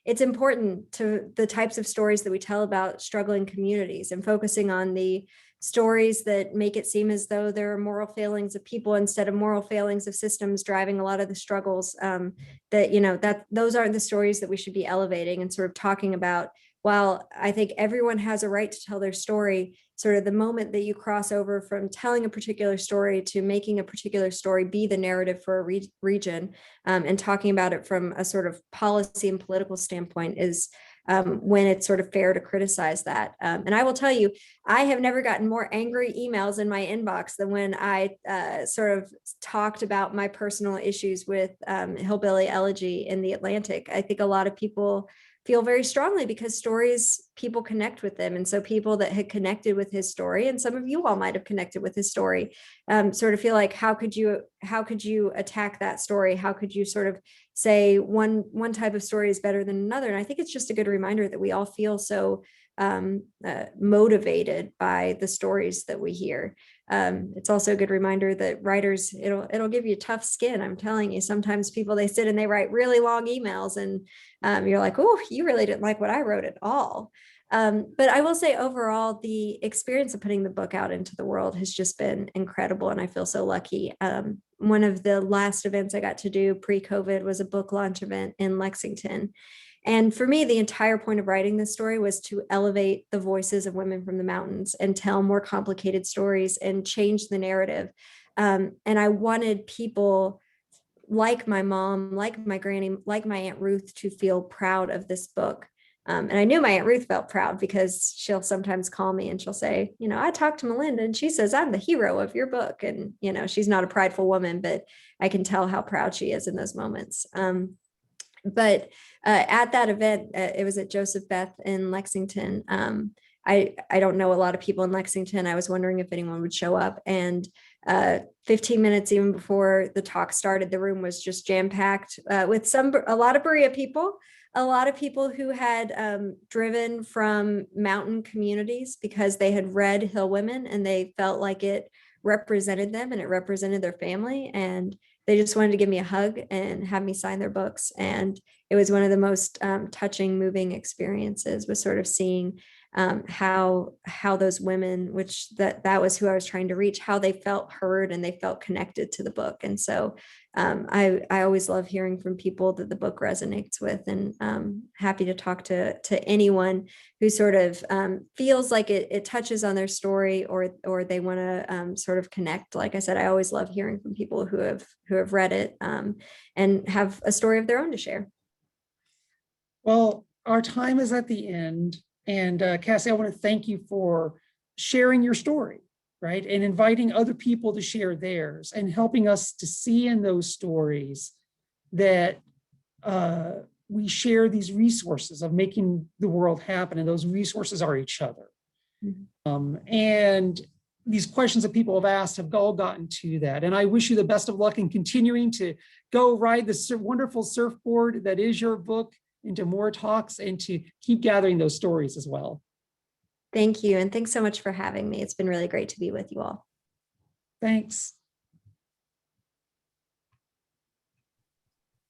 it's important to the types of stories that we tell about struggling communities, and focusing on the stories that make it seem as though there are moral failings of people instead of moral failings of systems driving a lot of the struggles, that those aren't the stories that we should be elevating, and sort of talking about, while I think everyone has a right to tell their story, sort of the moment that you cross over from telling a particular story to making a particular story be the narrative for a region, and talking about it from a sort of policy and political standpoint is when it's sort of fair to criticize that. And I will tell you, I have never gotten more angry emails in my inbox than when I sort of talked about my personal issues with Hillbilly Elegy in The Atlantic. I think a lot of people feel very strongly because stories, people connect with them. And so people that had connected with his story, and some of you all might have connected with his story, sort of feel like, how could you attack that story? How could you sort of say one type of story is better than another? And I think it's just a good reminder that we all feel so motivated by the stories that we hear. It's also a good reminder that writers, it'll give you tough skin. I'm telling you, sometimes people, they sit and they write really long emails, and you're like, oh, you really didn't like what I wrote at all. But I will say overall, the experience of putting the book out into the world has just been incredible. And I feel so lucky. One of the last events I got to do pre-COVID was a book launch event in Lexington. And for me, the entire point of writing this story was to elevate the voices of women from the mountains and tell more complicated stories and change the narrative. And I wanted people like my mom, like my granny, like my Aunt Ruth to feel proud of this book. And I knew my Aunt Ruth felt proud because she'll sometimes call me and she'll say, I talked to Melinda and she says, I'm the hero of your book. And, she's not a prideful woman, but I can tell how proud she is in those moments. But at that event, it was at Joseph Beth in Lexington. I don't know a lot of people in Lexington. I was wondering if anyone would show up. And 15 minutes even before the talk started, the room was just jam-packed with a lot of Berea people, a lot of people who had driven from mountain communities because they had read Hill Women and they felt like it represented them and it represented their family. And they just wanted to give me a hug and have me sign their books. And it was one of the most touching, moving experiences, was sort of seeing how those women, which that was who I was trying to reach, how they felt heard and they felt connected to the book. And so I always love hearing from people that the book resonates with, and happy to talk to anyone who sort of feels like it touches on their story, or they want to sort of connect. Like I said, I always love hearing from people who have read it and have a story of their own to share. Well, our time is at the end. And Cassie, I want to thank you for sharing your story, right? And inviting other people to share theirs and helping us to see in those stories that we share these resources of making the world happen. And those resources are each other. Mm-hmm. And these questions that people have asked have all gotten to that. And I wish you the best of luck in continuing to go ride the wonderful surfboard that is your book into more talks and to keep gathering those stories as well. Thank you. And thanks so much for having me. It's been really great to be with you all. Thanks.